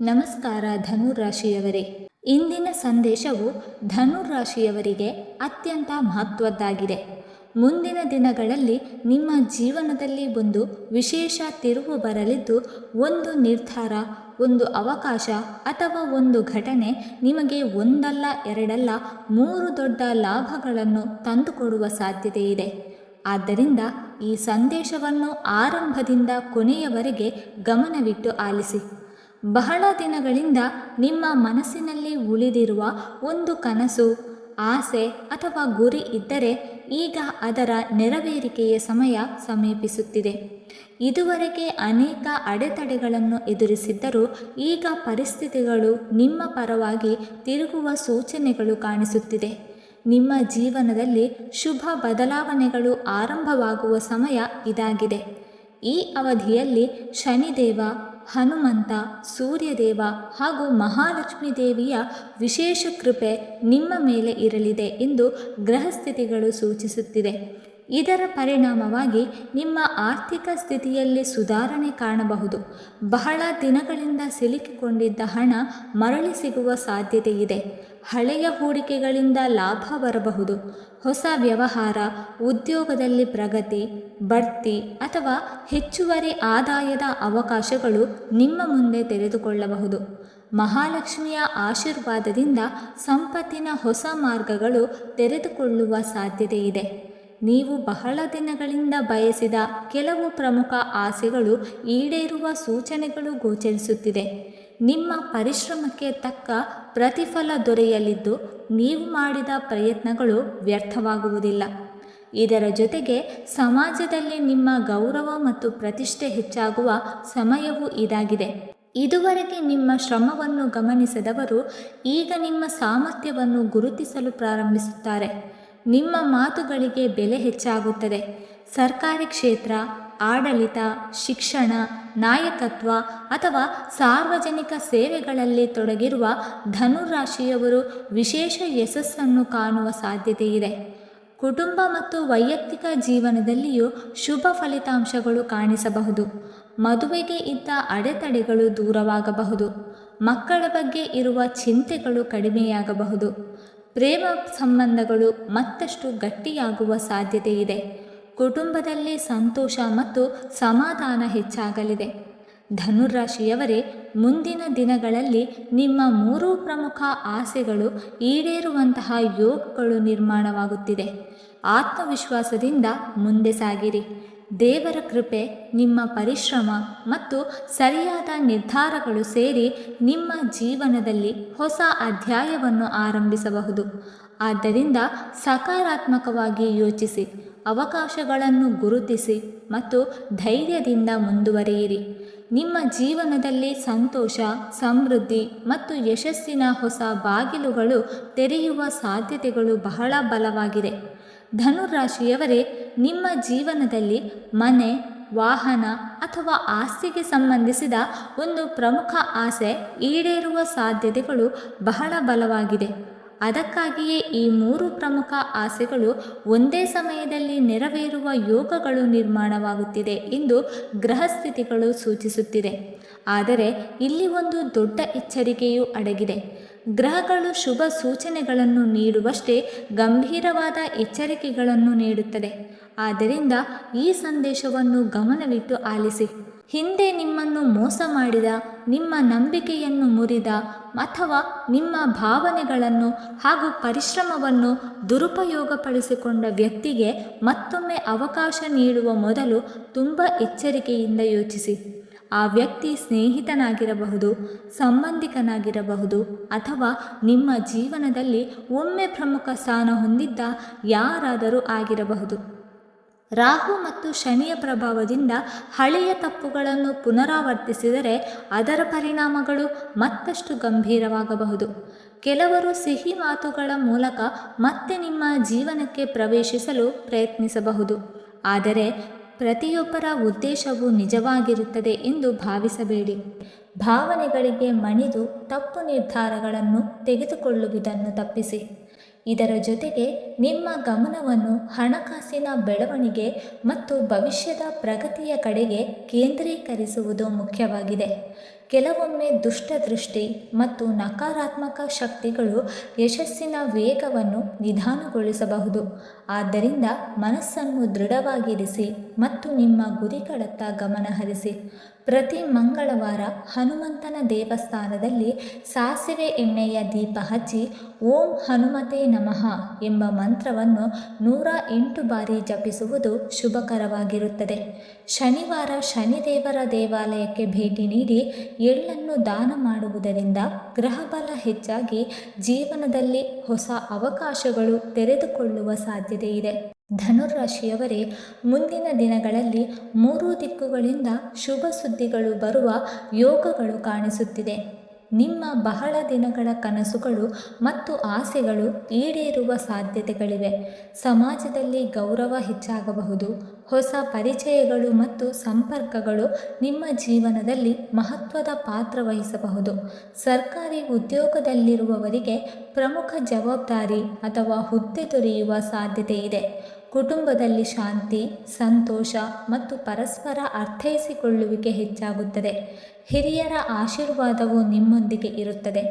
ನಮಸ್ಕಾರ ಧನುರಾಶಿಯವರೇ. ಇಂದಿನ ಸಂದೇಶವು ಧನುರಾಶಿಯವರಿಗೆ ಅತ್ಯಂತ ಮಹತ್ವದ್ದಾಗಿದೆ. ಮುಂದಿನ ದಿನಗಳಲ್ಲಿ ನಿಮ್ಮ ಜೀವನದಲ್ಲಿ ಒಂದು ವಿಶೇಷ ತಿರುವು ಬರಲಿದ್ದು, ಒಂದು ನಿರ್ಧಾರ, ಒಂದು ಅವಕಾಶ ಅಥವಾ ಒಂದು ಘಟನೆ ನಿಮಗೆ ಒಂದಲ್ಲ ಎರಡಲ್ಲ 3 ದೊಡ್ಡ ಲಾಭಗಳನ್ನು ತಂದುಕೊಡುವ ಸಾಧ್ಯತೆ ಇದೆ. ಆದ್ದರಿಂದ ಈ ಸಂದೇಶವನ್ನು ಆರಂಭದಿಂದ ಕೊನೆಯವರೆಗೆ ಗಮನವಿಟ್ಟು ಆಲಿಸಿ. ಬಹಳ ದಿನಗಳಿಂದ ನಿಮ್ಮ ಮನಸ್ಸಿನಲ್ಲಿ ಉಳಿದಿರುವ ಒಂದು ಕನಸು, ಆಸೆ ಅಥವಾ ಗುರಿ ಇದ್ದರೆ ಈಗ ಅದರ ನೆರವೇರಿಕೆಯ ಸಮಯ ಸಮೀಪಿಸುತ್ತಿದೆ. ಇದುವರೆಗೆ ಅನೇಕ ಅಡೆತಡೆಗಳನ್ನು ಎದುರಿಸಿದ್ದರೂ ಈಗ ಪರಿಸ್ಥಿತಿಗಳು ನಿಮ್ಮ ಪರವಾಗಿ ತಿರುಗುವ ಸೂಚನೆಗಳು ಕಾಣಿಸುತ್ತಿದೆ. ನಿಮ್ಮ ಜೀವನದಲ್ಲಿ ಶುಭ ಬದಲಾವಣೆಗಳು ಆರಂಭವಾಗುವ ಸಮಯ ಇದಾಗಿದೆ. ಈ ಅವಧಿಯಲ್ಲಿ ಶನಿದೇವ, ಹನುಮಂತ, ಸೂರ್ಯದೇವ ಹಾಗೂ ಮಹಾಲಕ್ಷ್ಮೀ ದೇವಿಯ ವಿಶೇಷ ಕೃಪೆ ನಿಮ್ಮ ಮೇಲೆ ಇರಲಿದೆ ಎಂದು ಗ್ರಹಸ್ಥಿತಿಗಳು ಸೂಚಿಸುತ್ತಿದೆ. ಇದರ ಪರಿಣಾಮವಾಗಿ ನಿಮ್ಮ ಆರ್ಥಿಕ ಸ್ಥಿತಿಯಲ್ಲಿ ಸುಧಾರಣೆ ಕಾಣಬಹುದು. ಬಹಳ ದಿನಗಳಿಂದ ಸಿಲುಕಿಕೊಂಡಿದ್ದ ಹಣ ಮರಳಿ ಸಿಗುವ ಸಾಧ್ಯತೆ ಇದೆ. ಹಳೆಯ ಹೂಡಿಕೆಗಳಿಂದ ಲಾಭ ಬರಬಹುದು. ಹೊಸ ವ್ಯವಹಾರ, ಉದ್ಯೋಗದಲ್ಲಿ ಪ್ರಗತಿ, ಬಡ್ತಿ ಅಥವಾ ಹೆಚ್ಚುವರಿ ಆದಾಯದ ಅವಕಾಶಗಳು ನಿಮ್ಮ ಮುಂದೆ ತೆರೆದುಕೊಳ್ಳಬಹುದು. ಮಹಾಲಕ್ಷ್ಮಿಯ ಆಶೀರ್ವಾದದಿಂದ ಸಂಪತ್ತಿನ ಹೊಸ ಮಾರ್ಗಗಳು ತೆರೆದುಕೊಳ್ಳುವ ಸಾಧ್ಯತೆ ಇದೆ. ನೀವು ಬಹಳ ದಿನಗಳಿಂದ ಬಯಸಿದ ಕೆಲವು ಪ್ರಮುಖ ಆಸೆಗಳು ಈಡೇರುವ ಸೂಚನೆಗಳು ಗೋಚರಿಸುತ್ತಿದೆ. ನಿಮ್ಮ ಪರಿಶ್ರಮಕ್ಕೆ ತಕ್ಕ ಪ್ರತಿಫಲ ದೊರೆಯಲಿದ್ದು, ನೀವು ಮಾಡಿದ ಪ್ರಯತ್ನಗಳು ವ್ಯರ್ಥವಾಗುವುದಿಲ್ಲ. ಇದರ ಜೊತೆಗೆ ಸಮಾಜದಲ್ಲಿ ನಿಮ್ಮ ಗೌರವ ಮತ್ತು ಪ್ರತಿಷ್ಠೆ ಹೆಚ್ಚಾಗುವ ಸಮಯವೂ ಇದಾಗಿದೆ. ಇದುವರೆಗೆ ನಿಮ್ಮ ಶ್ರಮವನ್ನು ಗಮನಿಸದವರು ಈಗ ನಿಮ್ಮ ಸಾಮರ್ಥ್ಯವನ್ನು ಗುರುತಿಸಲು ಪ್ರಾರಂಭಿಸುತ್ತಾರೆ. ನಿಮ್ಮ ಮಾತುಗಳಿಗೆ ಬೆಲೆ ಹೆಚ್ಚಾಗುತ್ತದೆ. ಸರ್ಕಾರಿ ಕ್ಷೇತ್ರ, ಆಡಳಿತ, ಶಿಕ್ಷಣ, ನಾಯಕತ್ವ ಅಥವಾ ಸಾರ್ವಜನಿಕ ಸೇವೆಗಳಲ್ಲಿ ತೊಡಗಿರುವ ಧನುರಾಶಿಯವರು ವಿಶೇಷ ಯಶಸ್ಸನ್ನು ಕಾಣುವ ಸಾಧ್ಯತೆ ಇದೆ. ಕುಟುಂಬ ಮತ್ತು ವೈಯಕ್ತಿಕ ಜೀವನದಲ್ಲಿಯೂ ಶುಭ ಫಲಿತಾಂಶಗಳು ಕಾಣಿಸಬಹುದು. ಮದುವೆಗೆ ಇದ್ದ ಅಡೆತಡೆಗಳು ದೂರವಾಗಬಹುದು. ಮಕ್ಕಳ ಬಗ್ಗೆ ಇರುವ ಚಿಂತೆಗಳು ಕಡಿಮೆಯಾಗಬಹುದು. ಪ್ರೇಮ ಸಂಬಂಧಗಳು ಮತ್ತಷ್ಟು ಗಟ್ಟಿಯಾಗುವ ಸಾಧ್ಯತೆ ಇದೆ. ಕುಟುಂಬದಲ್ಲಿ ಸಂತೋಷ ಮತ್ತು ಸಮಾಧಾನ ಹೆಚ್ಚಾಗಲಿದೆ. ಧನುರಾಶಿಯವರೇ, ಮುಂದಿನ ದಿನಗಳಲ್ಲಿ ನಿಮ್ಮ 3 ಪ್ರಮುಖ ಆಸೆಗಳು ಈಡೇರುವಂತಹ ಯೋಗಗಳು ನಿರ್ಮಾಣವಾಗುತ್ತಿದೆ. ಆತ್ಮವಿಶ್ವಾಸದಿಂದ ಮುಂದೆ ಸಾಗಿರಿ. ದೇವರ ಕೃಪೆ, ನಿಮ್ಮ ಪರಿಶ್ರಮ ಮತ್ತು ಸರಿಯಾದ ನಿರ್ಧಾರಗಳು ಸೇರಿ ನಿಮ್ಮ ಜೀವನದಲ್ಲಿ ಹೊಸ ಅಧ್ಯಾಯವನ್ನು ಆರಂಭಿಸಬಹುದು. ಆದ್ದರಿಂದ ಸಕಾರಾತ್ಮಕವಾಗಿ ಯೋಚಿಸಿ, ಅವಕಾಶಗಳನ್ನು ಗುರುತಿಸಿ ಮತ್ತು ಧೈರ್ಯದಿಂದ ಮುಂದುವರಿಯಿರಿ. ನಿಮ್ಮ ಜೀವನದಲ್ಲಿ ಸಂತೋಷ, ಸಮೃದ್ಧಿ ಮತ್ತು ಯಶಸ್ಸಿನ ಹೊಸ ಬಾಗಿಲುಗಳು ತೆರೆಯುವ ಸಾಧ್ಯತೆಗಳು ಬಹಳ ಬಲವಾಗಿದೆ. ಧನುರಾಶಿಯವರೇ, ನಿಮ್ಮ ಜೀವನದಲ್ಲಿ ಮನೆ, ವಾಹನ ಅಥವಾ ಆಸ್ತಿಗೆ ಸಂಬಂಧಿಸಿದ ಒಂದು ಪ್ರಮುಖ ಆಸೆ ಈಡೇರುವ ಸಾಧ್ಯತೆಗಳು ಬಹಳ ಬಲವಾಗಿದೆ. ಅದಕ್ಕಾಗಿಯೇ ಈ 3 ಪ್ರಮುಖ ಆಸೆಗಳು ಒಂದೇ ಸಮಯದಲ್ಲಿ ನೆರವೇರುವ ಯೋಗಗಳು ನಿರ್ಮಾಣವಾಗುತ್ತಿದೆ ಎಂದು ಗ್ರಹಸ್ಥಿತಿಗಳು ಸೂಚಿಸುತ್ತಿದೆ. ಆದರೆ ಇಲ್ಲಿ ಒಂದು ದೊಡ್ಡ ಎಚ್ಚರಿಕೆಯೂ ಅಡಗಿದೆ. ಗ್ರಹಗಳು ಶುಭ ಸೂಚನೆಗಳನ್ನು ನೀಡುವಷ್ಟೇ ಗಂಭೀರವಾದ ಎಚ್ಚರಿಕೆಗಳನ್ನು ನೀಡುತ್ತದೆ. ಆದ್ದರಿಂದ ಈ ಸಂದೇಶವನ್ನು ಗಮನವಿಟ್ಟು ಆಲಿಸಿ. ಹಿಂದೆ ನಿಮ್ಮನ್ನು ಮೋಸ ಮಾಡಿದ, ನಿಮ್ಮ ನಂಬಿಕೆಯನ್ನು ಮುರಿದ ಅಥವಾ ನಿಮ್ಮ ಭಾವನೆಗಳನ್ನು ಹಾಗೂ ಪರಿಶ್ರಮವನ್ನು ದುರುಪಯೋಗಪಡಿಸಿಕೊಂಡ ವ್ಯಕ್ತಿಗೆ ಮತ್ತೊಮ್ಮೆ ಅವಕಾಶ ನೀಡುವ ಮೊದಲು ತುಂಬ ಎಚ್ಚರಿಕೆಯಿಂದ ಯೋಚಿಸಿ. ಆ ವ್ಯಕ್ತಿ ಸ್ನೇಹಿತನಾಗಿರಬಹುದು, ಸಂಬಂಧಿಕನಾಗಿರಬಹುದು ಅಥವಾ ನಿಮ್ಮ ಜೀವನದಲ್ಲಿ ಒಮ್ಮೆ ಪ್ರಮುಖ ಸ್ಥಾನ ಹೊಂದಿದ್ದ ಯಾರಾದರೂ ಆಗಿರಬಹುದು. ರಾಹು ಮತ್ತು ಶನಿಯ ಪ್ರಭಾವದಿಂದ ಹಳೆಯ ತಪ್ಪುಗಳನ್ನು ಪುನರಾವರ್ತಿಸಿದರೆ ಅದರ ಪರಿಣಾಮಗಳು ಮತ್ತಷ್ಟು ಗಂಭೀರವಾಗಬಹುದು. ಕೆಲವರು ಸಿಹಿ ಮಾತುಗಳ ಮೂಲಕ ಮತ್ತೆ ನಿಮ್ಮ ಜೀವನಕ್ಕೆ ಪ್ರವೇಶಿಸಲು ಪ್ರಯತ್ನಿಸಬಹುದು. ಆದರೆ ಪ್ರತಿಯೊಬ್ಬರ ಉದ್ದೇಶವು ನಿಜವಾಗಿರುತ್ತದೆ ಎಂದು ಭಾವಿಸಬೇಡಿ. ಭಾವನೆಗಳಿಗೆ ಮಣಿದು ತಪ್ಪು ನಿರ್ಧಾರಗಳನ್ನು ತೆಗೆದುಕೊಳ್ಳುವುದನ್ನು ತಪ್ಪಿಸಿ. ಇದರ ಜೊತೆಗೆ ನಿಮ್ಮ ಗಮನವನ್ನು ಹಣಕಾಸಿನ ಬೆಳವಣಿಗೆ ಮತ್ತು ಭವಿಷ್ಯದ ಪ್ರಗತಿಯ ಕಡೆಗೆ ಕೇಂದ್ರೀಕರಿಸುವುದು ಮುಖ್ಯವಾಗಿದೆ. ಕೆಲವೊಮ್ಮೆ ದುಷ್ಟದೃಷ್ಟಿ ಮತ್ತು ನಕಾರಾತ್ಮಕ ಶಕ್ತಿಗಳು ಯಶಸ್ಸಿನ ವೇಗವನ್ನು ನಿಧಾನಗೊಳಿಸಬಹುದು. ಆದ್ದರಿಂದ ಮನಸ್ಸನ್ನು ದೃಢವಾಗಿರಿಸಿ ಮತ್ತು ನಿಮ್ಮ ಗುರಿಗಳತ್ತ ಗಮನ ಹರಿಸಿ. ಪ್ರತಿ ಮಂಗಳವಾರ ಹನುಮಂತನ ದೇವಸ್ಥಾನದಲ್ಲಿ ಸಾಸಿವೆ ಎಣ್ಣೆಯ ದೀಪ ಹಚ್ಚಿ ಓಂ ಹನುಮತೆ ನಮಃ ಎಂಬ ಮಂತ್ರವನ್ನು 108 ಬಾರಿ ಜಪಿಸುವುದು ಶುಭಕರವಾಗಿರುತ್ತದೆ. ಶನಿವಾರ ಶನಿದೇವರ ದೇವಾಲಯಕ್ಕೆ ಭೇಟಿ ನೀಡಿ ಎಳ್ಳನ್ನು ದಾನ ಮಾಡುವುದರಿಂದ ಗ್ರಹಬಲ ಹೆಚ್ಚಾಗಿ ಜೀವನದಲ್ಲಿ ಹೊಸ ಅವಕಾಶಗಳು ತೆರೆದುಕೊಳ್ಳುವ ಸಾಧ್ಯತೆ ಇದೆ. ಧನುರಾಶಿಯವರೇ, ಮುಂದಿನ ದಿನಗಳಲ್ಲಿ 3 ದಿಕ್ಕುಗಳಿಂದ ಶುಭ ಸುದ್ದಿಗಳು ಬರುವ ಯೋಗಗಳು ಕಾಣಿಸುತ್ತಿದೆ. ನಿಮ್ಮ ಬಹಳ ದಿನಗಳ ಕನಸುಗಳು ಮತ್ತು ಆಸೆಗಳು ಈಡೇರುವ ಸಾಧ್ಯತೆಗಳಿವೆ. ಸಮಾಜದಲ್ಲಿ ಗೌರವ ಹೆಚ್ಚಾಗಬಹುದು. ಹೊಸ ಪರಿಚಯಗಳು ಮತ್ತು ಸಂಪರ್ಕಗಳು ನಿಮ್ಮ ಜೀವನದಲ್ಲಿ ಮಹತ್ವದ ಪಾತ್ರ ವಹಿಸಬಹುದು. ಸರ್ಕಾರಿ ಉದ್ಯೋಗದಲ್ಲಿರುವವರಿಗೆ ಪ್ರಮುಖ ಜವಾಬ್ದಾರಿ ಅಥವಾ ಹುದ್ದೆ ದೊರೆಯುವ ಸಾಧ್ಯತೆ ಇದೆ. ಕುಟುಂಬದಲ್ಲಿ ಶಾಂತಿ, ಸಂತೋಷ ಮತ್ತು ಪರಸ್ಪರ ಅರ್ಥೈಸಿಕೊಳ್ಳುವಿಕೆ ಹೆಚ್ಚಾಗುತ್ತದೆ. ಹಿರಿಯರ ಆಶೀರ್ವಾದವು ನಿಮ್ಮೊಂದಿಗೆ ಇರುತ್ತದೆ.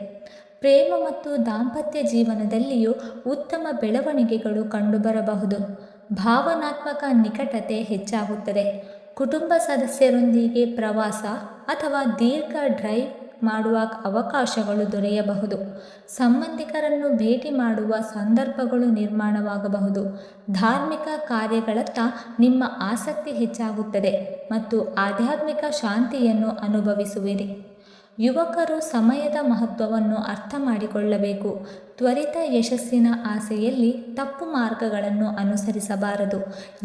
ಪ್ರೇಮ ಮತ್ತು ದಾಂಪತ್ಯ ಜೀವನದಲ್ಲಿಯೂ ಉತ್ತಮ ಬೆಳವಣಿಗೆಗಳು ಕಂಡುಬರಬಹುದು. ಭಾವನಾತ್ಮಕ ನಿಕಟತೆ ಹೆಚ್ಚಾಗುತ್ತದೆ. ಕುಟುಂಬ ಸದಸ್ಯರೊಂದಿಗೆ ಪ್ರವಾಸ ಅಥವಾ ದೀರ್ಘ ಡ್ರೈವ್ ಮಾಡುವ ಅವಕಾಶಗಳು ದೊರೆಯಬಹುದು. ಸಂಬಂಧಿಕರನ್ನು ಭೇಟಿ ಮಾಡುವ ಸಂದರ್ಭಗಳು ನಿರ್ಮಾಣವಾಗಬಹುದು. ಧಾರ್ಮಿಕ ಕಾರ್ಯಗಳತ್ತ ನಿಮ್ಮ ಆಸಕ್ತಿ ಹೆಚ್ಚಾಗುತ್ತದೆ ಮತ್ತು ಆಧ್ಯಾತ್ಮಿಕ ಶಾಂತಿಯನ್ನು ಅನುಭವಿಸುವಿರಿ. ಯುವಕರು ಸಮಯದ ಮಹತ್ವವನ್ನು ಅರ್ಥ ಮಾಡಿಕೊಳ್ಳಬೇಕು. ತ್ವರಿತ ಯಶಸ್ಸಿನ ಆಸೆಯಲ್ಲಿ ತಪ್ಪು ಮಾರ್ಗಗಳನ್ನು ಅನುಸರಿಸಬಾರದು.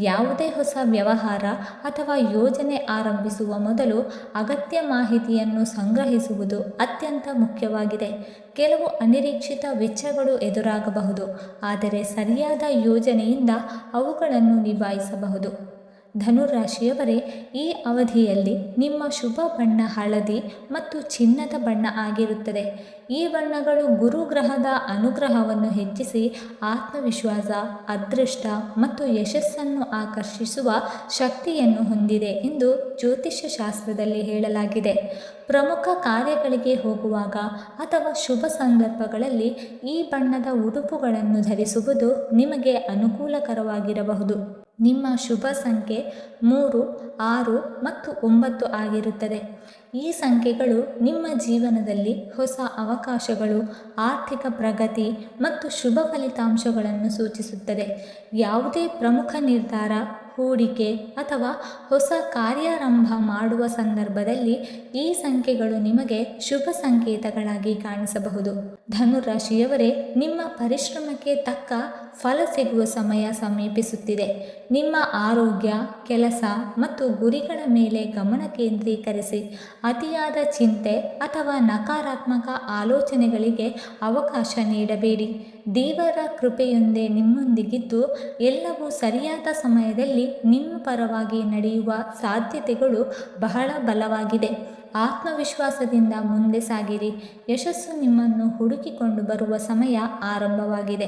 ಯಾವುದೇ ಹೊಸ ವ್ಯವಹಾರ ಅಥವಾ ಯೋಜನೆ ಆರಂಭಿಸುವ ಮೊದಲು ಅಗತ್ಯ ಮಾಹಿತಿಯನ್ನು ಸಂಗ್ರಹಿಸುವುದು ಅತ್ಯಂತ ಮುಖ್ಯವಾಗಿದೆ. ಕೆಲವು ಅನಿರೀಕ್ಷಿತ ವೆಚ್ಚಗಳು ಎದುರಾಗಬಹುದು, ಆದರೆ ಸರಿಯಾದ ಯೋಜನೆಯಿಂದ ಅವುಗಳನ್ನು ನಿಭಾಯಿಸಬಹುದು. ಧನುರಾಶಿಯವರೇ, ಈ ಅವಧಿಯಲ್ಲಿ ನಿಮ್ಮ ಶುಭ ಬಣ್ಣ ಹಳದಿ ಮತ್ತು ಚಿನ್ನದ ಬಣ್ಣ ಆಗಿರುತ್ತದೆ. ಈ ಬಣ್ಣಗಳು ಗುರುಗ್ರಹದ ಅನುಗ್ರಹವನ್ನು ಹೆಚ್ಚಿಸಿ ಆತ್ಮವಿಶ್ವಾಸ, ಅದೃಷ್ಟ ಮತ್ತು ಯಶಸ್ಸನ್ನು ಆಕರ್ಷಿಸುವ ಶಕ್ತಿಯನ್ನು ಹೊಂದಿದೆ ಎಂದು ಜ್ಯೋತಿಷ್ಯ ಶಾಸ್ತ್ರದಲ್ಲಿ ಹೇಳಲಾಗಿದೆ. ಪ್ರಮುಖ ಕಾರ್ಯಗಳಿಗೆ ಹೋಗುವಾಗ ಅಥವಾ ಶುಭ ಸಂದರ್ಭಗಳಲ್ಲಿ ಈ ಬಣ್ಣದ ಉಡುಪುಗಳನ್ನು ಧರಿಸುವುದು ನಿಮಗೆ ಅನುಕೂಲಕರವಾಗಿರಬಹುದು. ನಿಮ್ಮ ಶುಭ ಸಂಖ್ಯೆ 3, 6 ಮತ್ತು 9 ಆಗಿರುತ್ತದೆ. ಈ ಸಂಖ್ಯೆಗಳು ನಿಮ್ಮ ಜೀವನದಲ್ಲಿ ಹೊಸ ಅವಕಾಶಗಳು, ಆರ್ಥಿಕ ಪ್ರಗತಿ ಮತ್ತು ಶುಭ ಫಲಿತಾಂಶಗಳನ್ನು ಸೂಚಿಸುತ್ತದೆ. ಯಾವುದೇ ಪ್ರಮುಖ ನಿರ್ಧಾರ, ಹೂಡಿಕೆ ಅಥವಾ ಹೊಸ ಕಾರ್ಯಾರಂಭ ಮಾಡುವ ಸಂದರ್ಭದಲ್ಲಿ ಈ ಸಂಖ್ಯೆಗಳು ನಿಮಗೆ ಶುಭ ಸಂಕೇತಗಳಾಗಿ ಕಾಣಿಸಬಹುದು. ಧನುರಾಶಿಯವರೇ, ನಿಮ್ಮ ಪರಿಶ್ರಮಕ್ಕೆ ತಕ್ಕ ಫಲ ಸಿಗುವ ಸಮಯ ಸಮೀಪಿಸುತ್ತಿದೆ. ನಿಮ್ಮ ಆರೋಗ್ಯ, ಕೆಲಸ ಮತ್ತು ಗುರಿಗಳ ಮೇಲೆ ಗಮನ ಕೇಂದ್ರೀಕರಿಸಿ. ಅತಿಯಾದ ಚಿಂತೆ ಅಥವಾ ನಕಾರಾತ್ಮಕ ಆಲೋಚನೆಗಳಿಗೆ ಅವಕಾಶ ನೀಡಬೇಡಿ. ದೇವರ ಕೃಪೆಯೊಂದೇ ನಿಮ್ಮೊಂದಿಗಿದ್ದು ಎಲ್ಲವೂ ಸರಿಯಾದ ಸಮಯದಲ್ಲಿ ನಿಮ್ಮ ಪರವಾಗಿ ನಡೆಯುವ ಸಾಧ್ಯತೆಗಳು ಬಹಳ ಬಲವಾಗಿದೆ. ಆತ್ಮವಿಶ್ವಾಸದಿಂದ ಮುಂದೆ ಸಾಗಿರಿ. ಯಶಸ್ಸು ನಿಮ್ಮನ್ನು ಹುಡುಕಿಕೊಂಡು ಬರುವ ಸಮಯ ಆರಂಭವಾಗಿದೆ.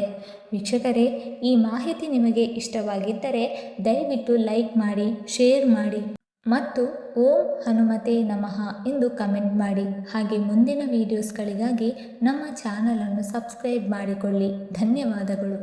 ವೀಕ್ಷಕರೇ, ಈ ಮಾಹಿತಿ ನಿಮಗೆ ಇಷ್ಟವಾಗಿದ್ದರೆ ದಯವಿಟ್ಟು ಲೈಕ್ ಮಾಡಿ, ಶೇರ್ ಮಾಡಿ ಮತ್ತು ಓಂ ಹನುಮತೆ ನಮಃ ಎಂದು ಕಮೆಂಟ್ ಮಾಡಿ. ಹಾಗೆ ಮುಂದಿನ ವೀಡಿಯೋಸ್ಗಳಿಗಾಗಿ ನಮ್ಮ ಚಾನಲನ್ನು ಸಬ್ಸ್ಕ್ರೈಬ್ ಮಾಡಿಕೊಳ್ಳಿ. ಧನ್ಯವಾದಗಳು.